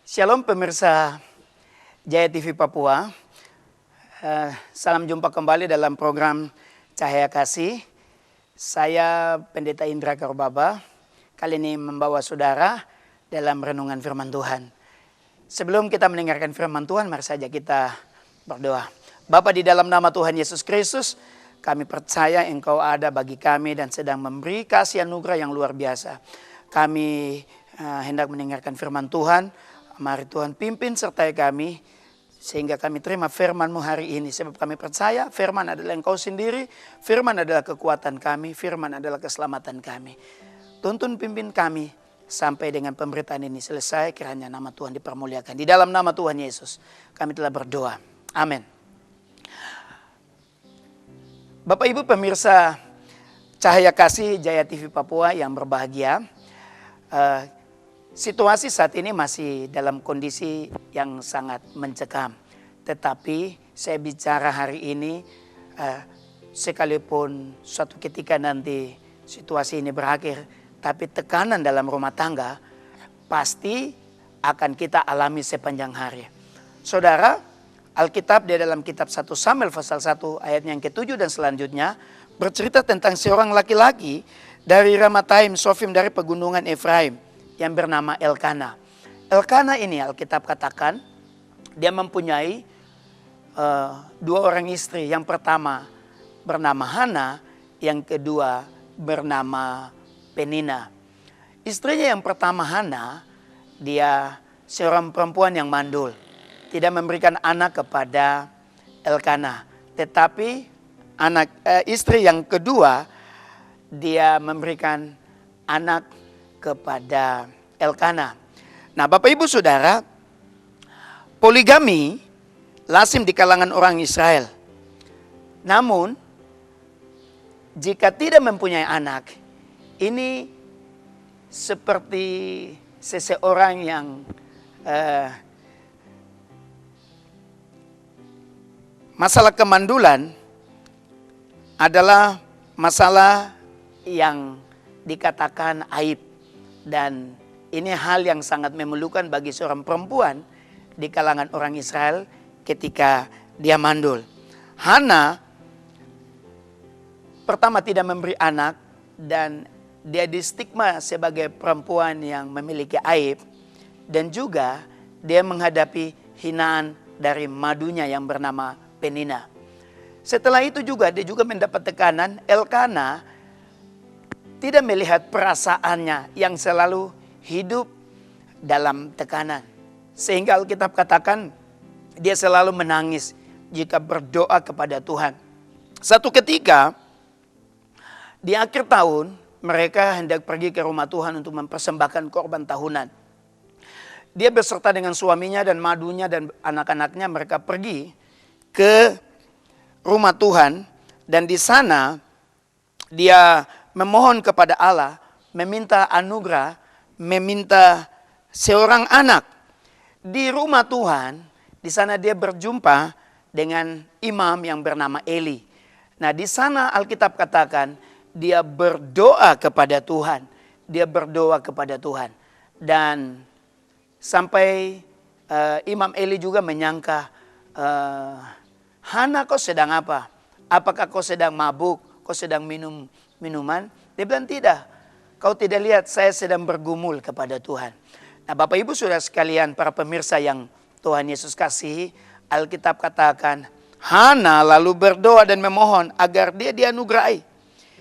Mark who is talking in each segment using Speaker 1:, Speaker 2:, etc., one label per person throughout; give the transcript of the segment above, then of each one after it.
Speaker 1: Shalom pemirsa Jaya TV Papua, salam jumpa kembali dalam program Cahaya Kasih. Saya Pendeta Indra Karbaba, kali ini membawa saudara dalam renungan firman Tuhan. Sebelum kita mendengarkan firman Tuhan, mari saja kita berdoa. Bapa, di dalam nama Tuhan Yesus Kristus, kami percaya Engkau ada bagi kami dan sedang memberi kasih anugerah yang luar biasa. Kami hendak mendengarkan firman Tuhan. Mari Tuhan pimpin sertai kami sehingga kami terima firman-Mu hari ini. Sebab kami percaya firman adalah Engkau sendiri, firman adalah kekuatan kami, firman adalah keselamatan kami. Tuntun pimpin kami sampai dengan pemberitaan ini selesai, kiranya nama Tuhan dipermuliakan. Di dalam nama Tuhan Yesus kami telah berdoa. Amin. Bapak Ibu pemirsa Cahaya Kasih Jaya TV Papua yang berbahagia, situasi saat ini masih dalam kondisi yang sangat mencekam. Tetapi saya bicara hari ini, sekalipun suatu ketika nanti situasi ini berakhir, tapi tekanan dalam rumah tangga pasti akan kita alami sepanjang hari. Saudara, Alkitab di dalam kitab 1 Samuel pasal 1 ayatnya yang ke-7 dan selanjutnya bercerita tentang seorang laki-laki dari Ramataim Sofim dari pegunungan Efraim yang bernama Elkana. Elkana ini Alkitab katakan dia mempunyai dua orang istri. Yang pertama bernama Hana, yang kedua bernama Penina. Istrinya yang pertama Hana, dia seorang perempuan yang mandul, tidak memberikan anak kepada Elkana. Tetapi istri yang kedua dia memberikan anak kepada Elkana. Nah, Bapak Ibu Saudara, poligami lazim di kalangan orang Israel. Namun, jika tidak mempunyai anak, ini seperti seseorang yang masalah kemandulan adalah masalah yang dikatakan aib, dan ini hal yang sangat memalukan bagi seorang perempuan di kalangan orang Israel ketika dia mandul. Hana pertama tidak memberi anak dan dia distigma sebagai perempuan yang memiliki aib, dan juga dia menghadapi hinaan dari madunya yang bernama Penina. Setelah itu juga dia juga mendapat tekanan. Elkana tidak melihat perasaannya yang selalu hidup dalam tekanan. Sehingga Alkitab katakan dia selalu menangis jika berdoa kepada Tuhan. Satu ketika di akhir tahun mereka hendak pergi ke rumah Tuhan untuk mempersembahkan korban tahunan. Dia beserta dengan suaminya dan madunya dan anak-anaknya, mereka pergi ke rumah Tuhan, dan di sana dia memohon kepada Allah, meminta anugerah, meminta seorang anak. Di rumah Tuhan, di sana dia berjumpa dengan imam yang bernama Eli. Nah, di sana Alkitab katakan dia berdoa kepada Tuhan. Dia berdoa kepada Tuhan. Dan sampai Imam Eli juga menyangka, Hana, kau sedang apa? Apakah kau sedang mabuk? Kau sedang minum minuman? Dia bilang tidak. Kau tidak lihat saya sedang bergumul kepada Tuhan. Nah, Bapak Ibu Saudara sekalian, para pemirsa yang Tuhan Yesus kasihi, Alkitab katakan Hana lalu berdoa dan memohon agar dia dianugerahi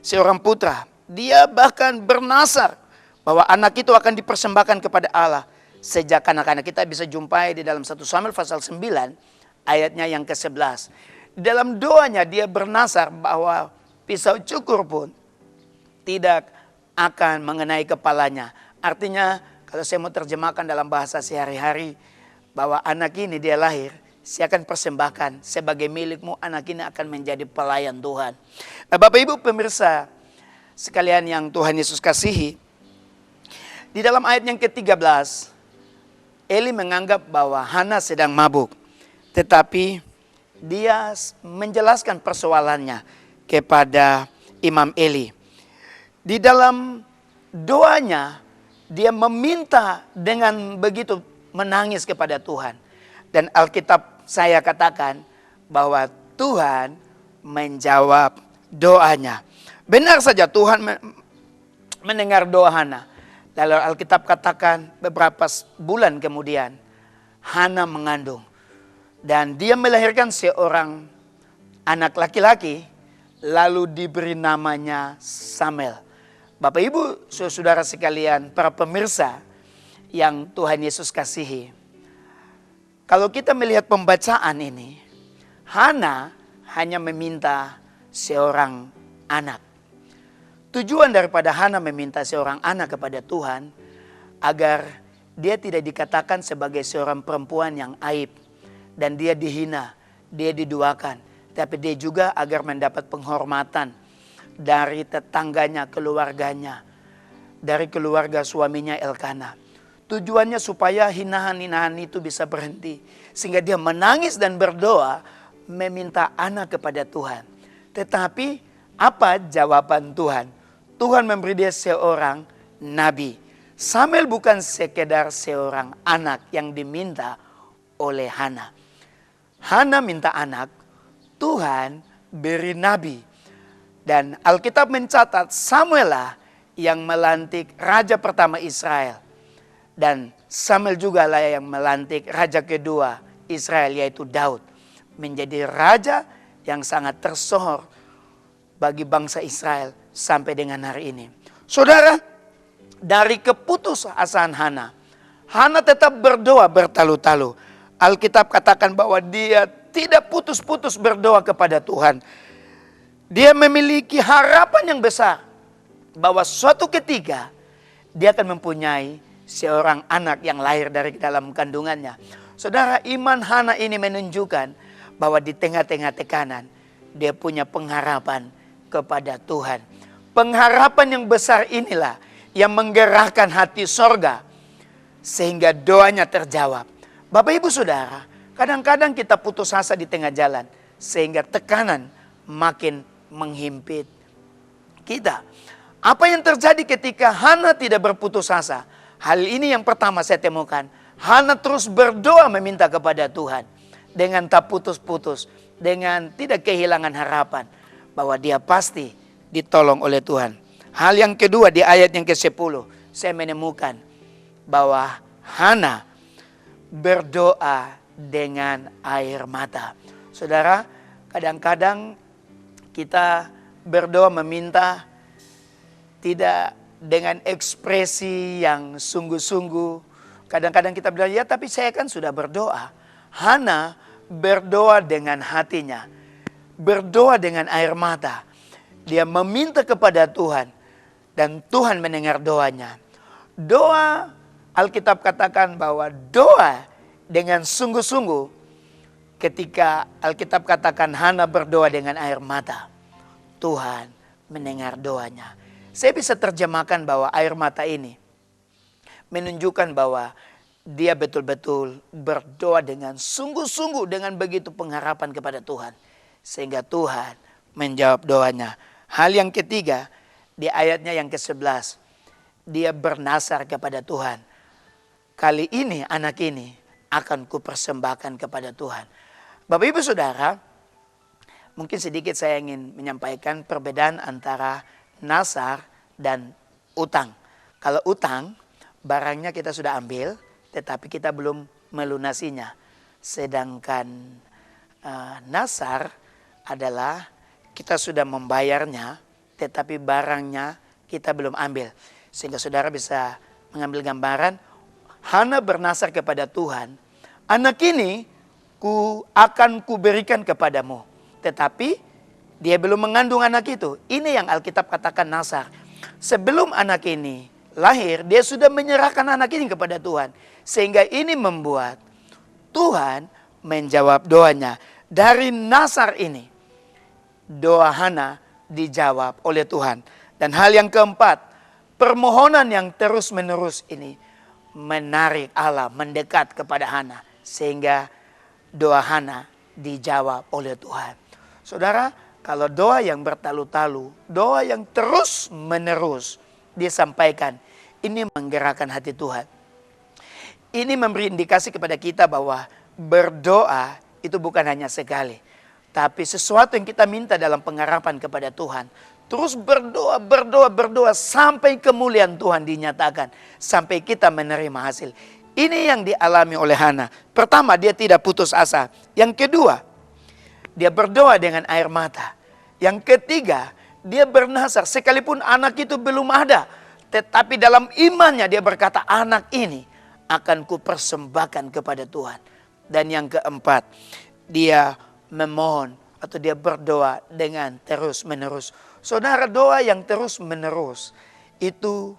Speaker 1: seorang putra. Dia bahkan bernasar bahwa anak itu akan dipersembahkan kepada Allah sejak kanak-kanak. Kita bisa jumpai di dalam 1 Samuel pasal 9 ayatnya yang ke-11. Dalam doanya dia bernasar bahwa pisau cukur pun tidak akan mengenai kepalanya. Artinya kalau saya mau terjemahkan dalam bahasa sehari-hari, bahwa anak ini dia lahir saya akan persembahkan sebagai milikmu, anak ini akan menjadi pelayan Tuhan. Nah, Bapak Ibu pemirsa sekalian yang Tuhan Yesus kasihi, di dalam ayat yang ke-13, Eli menganggap bahwa Hana sedang mabuk. Tetapi dia menjelaskan persoalannya kepada Imam Eli. Di dalam doanya, dia meminta dengan begitu menangis kepada Tuhan. Dan Alkitab saya katakan bahwa Tuhan menjawab doanya. Benar saja Tuhan mendengar doa Hana. Lalu Alkitab katakan beberapa bulan kemudian Hana mengandung. Dan dia melahirkan seorang anak laki-laki, lalu diberi namanya Samuel. Bapak Ibu saudara sekalian, para pemirsa yang Tuhan Yesus kasihi. Kalau kita melihat pembacaan ini, Hana hanya meminta seorang anak. Tujuan daripada Hana meminta seorang anak kepada Tuhan, agar dia tidak dikatakan sebagai seorang perempuan yang aib. Dan dia dihina, dia diduakan. Tapi dia juga agar mendapat penghormatan dari tetangganya, keluarganya. Dari keluarga suaminya Elkana. Tujuannya supaya hinaan-hinaan itu bisa berhenti. Sehingga dia menangis dan berdoa meminta anak kepada Tuhan. Tetapi apa jawaban Tuhan? Tuhan memberi dia seorang nabi. Samuel bukan sekedar seorang anak yang diminta oleh Hana. Hana minta anak, Tuhan beri nabi. Dan Alkitab mencatat Samuel lah yang melantik raja pertama Israel. Dan Samuel juga lah yang melantik raja kedua Israel, yaitu Daud. Menjadi raja yang sangat tersohor bagi bangsa Israel sampai dengan hari ini. Saudara, dari keputusasaan Hana, Hana tetap berdoa bertalu-talu. Alkitab katakan bahwa dia tidak putus-putus berdoa kepada Tuhan. Dia memiliki harapan yang besar bahwa suatu ketika dia akan mempunyai seorang anak yang lahir dari dalam kandungannya. Saudara, iman Hana ini menunjukkan bahwa di tengah-tengah tekanan dia punya pengharapan kepada Tuhan. Pengharapan yang besar inilah yang menggerakkan hati sorga sehingga doanya terjawab. Bapak Ibu Saudara, kadang-kadang kita putus asa di tengah jalan sehingga tekanan makin menghimpit kita. Apa yang terjadi ketika Hana tidak berputus asa? Hal ini yang pertama saya temukan. Hana terus berdoa meminta kepada Tuhan dengan tak putus-putus, dengan tidak kehilangan harapan bahwa dia pasti ditolong oleh Tuhan. Hal yang kedua di ayat yang ke-10, saya menemukan bahwa Hana berdoa dengan air mata. Saudara, kadang-kadang kita berdoa meminta tidak dengan ekspresi yang sungguh-sungguh. Kadang-kadang kita bilang, ya tapi saya kan sudah berdoa. Hana berdoa dengan hatinya. Berdoa dengan air mata. Dia meminta kepada Tuhan. Dan Tuhan mendengar doanya. Doa, Alkitab katakan bahwa doa dengan sungguh-sungguh. Ketika Alkitab katakan Hana berdoa dengan air mata. Tuhan mendengar doanya. Saya bisa terjemahkan bahwa air mata ini menunjukkan bahwa dia betul-betul berdoa dengan sungguh-sungguh, dengan begitu pengharapan kepada Tuhan. Sehingga Tuhan menjawab doanya. Hal yang ketiga, di ayatnya yang ke-11, dia bernasar kepada Tuhan. Kali ini anak ini akan kupersembahkan kepada Tuhan. Bapak Ibu Saudara, mungkin sedikit saya ingin menyampaikan perbedaan antara nasar dan utang. Kalau utang, barangnya kita sudah ambil, tetapi kita belum melunasinya. Sedangkan nasar adalah kita sudah membayarnya, tetapi barangnya kita belum ambil. Sehingga saudara bisa mengambil gambaran, Hana bernasar kepada Tuhan, anak ini akan kuberikan kepadamu. Tetapi dia belum mengandung anak itu. Ini yang Alkitab katakan nasar. Sebelum anak ini lahir, dia sudah menyerahkan anak ini kepada Tuhan. Sehingga ini membuat Tuhan menjawab doanya. Dari Nasar ini, doa Hana dijawab oleh Tuhan. Dan hal yang keempat, permohonan yang terus-menerus ini menarik Allah mendekat kepada Hana, sehingga doa Hana dijawab oleh Tuhan. Saudara, kalau doa yang bertalu-talu, doa yang terus-menerus disampaikan, ini menggerakkan hati Tuhan. Ini memberi indikasi kepada kita bahwa berdoa itu bukan hanya sekali, tapi sesuatu yang kita minta dalam pengharapan kepada Tuhan. Terus berdoa, berdoa, berdoa sampai kemuliaan Tuhan dinyatakan. Sampai kita menerima hasil. Ini yang dialami oleh Hana. Pertama, dia tidak putus asa. Yang kedua, dia berdoa dengan air mata. Yang ketiga, dia bernasar sekalipun anak itu belum ada. Tetapi dalam imannya dia berkata, anak ini akan kupersembahkan kepada Tuhan. Dan yang keempat, dia memohon atau dia berdoa dengan terus-menerus. Saudara, doa yang terus-menerus itu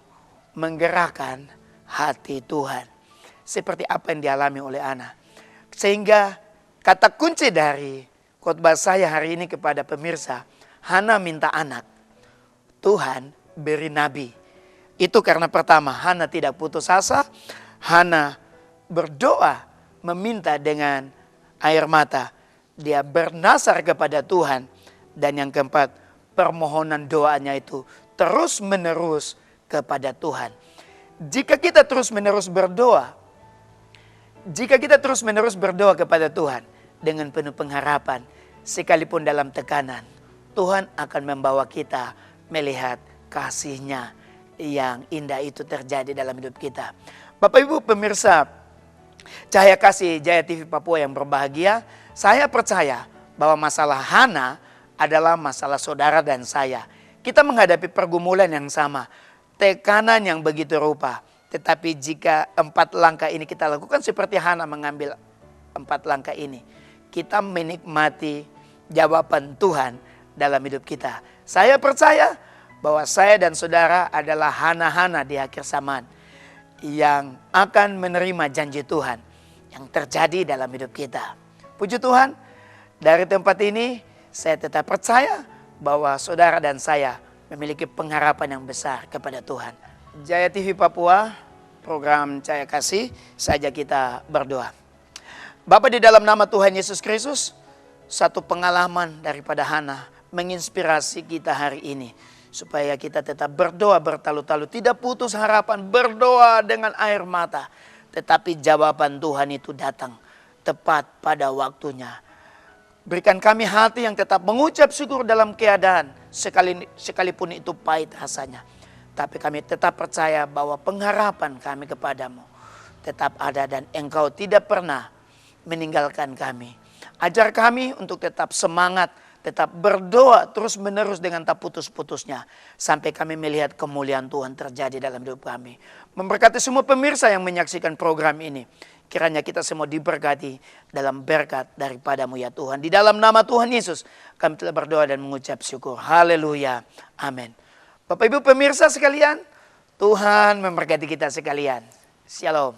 Speaker 1: menggerakkan hati Tuhan. Seperti apa yang dialami oleh Hana. Sehingga kata kunci dari khotbah saya hari ini kepada pemirsa, Hana minta anak, Tuhan beri nabi. Itu karena pertama, Hana tidak putus asa, Hana berdoa meminta dengan air mata. Dia bernasar kepada Tuhan. Dan yang keempat, permohonan doanya itu terus-menerus kepada Tuhan. Jika kita terus-menerus berdoa kepada Tuhan dengan penuh pengharapan, sekalipun dalam tekanan, Tuhan akan membawa kita melihat kasih-Nya yang indah itu terjadi dalam hidup kita. Bapak Ibu pemirsa Cahaya Kasih Jaya TV Papua yang berbahagia, saya percaya bahwa masalah Hana adalah masalah saudara dan saya. Kita menghadapi pergumulan yang sama, tekanan yang begitu rupa. Tetapi jika 4 langkah ini kita lakukan seperti Hana mengambil 4 langkah ini, kita menikmati jawaban Tuhan dalam hidup kita. Saya percaya bahwa saya dan saudara adalah Hana-Hana di akhir zaman yang akan menerima janji Tuhan yang terjadi dalam hidup kita. Puji Tuhan, dari tempat ini saya tetap percaya bahwa saudara dan saya memiliki pengharapan yang besar kepada Tuhan. Jaya TV Papua, program Cahaya Kasih, saja kita berdoa. Bapa, di dalam nama Tuhan Yesus Kristus, satu pengalaman daripada Hana menginspirasi kita hari ini. Supaya kita tetap berdoa bertalu-talu, tidak putus harapan, berdoa dengan air mata. Tetapi jawaban Tuhan itu datang tepat pada waktunya. Berikan kami hati yang tetap mengucap syukur dalam keadaan sekalipun itu pahit rasanya. Tapi kami tetap percaya bahwa pengharapan kami kepadamu tetap ada dan Engkau tidak pernah meninggalkan kami. Ajar kami untuk tetap semangat, tetap berdoa terus-menerus dengan tak putus-putusnya. Sampai kami melihat kemuliaan Tuhan terjadi dalam hidup kami. Memberkati semua pemirsa yang menyaksikan program ini. Kiranya kita semua diberkati dalam berkat daripadamu ya Tuhan. Di dalam nama Tuhan Yesus kami telah berdoa dan mengucap syukur. Haleluya. Amin. Bapak Ibu pemirsa sekalian, Tuhan memberkati kita sekalian. Shalom.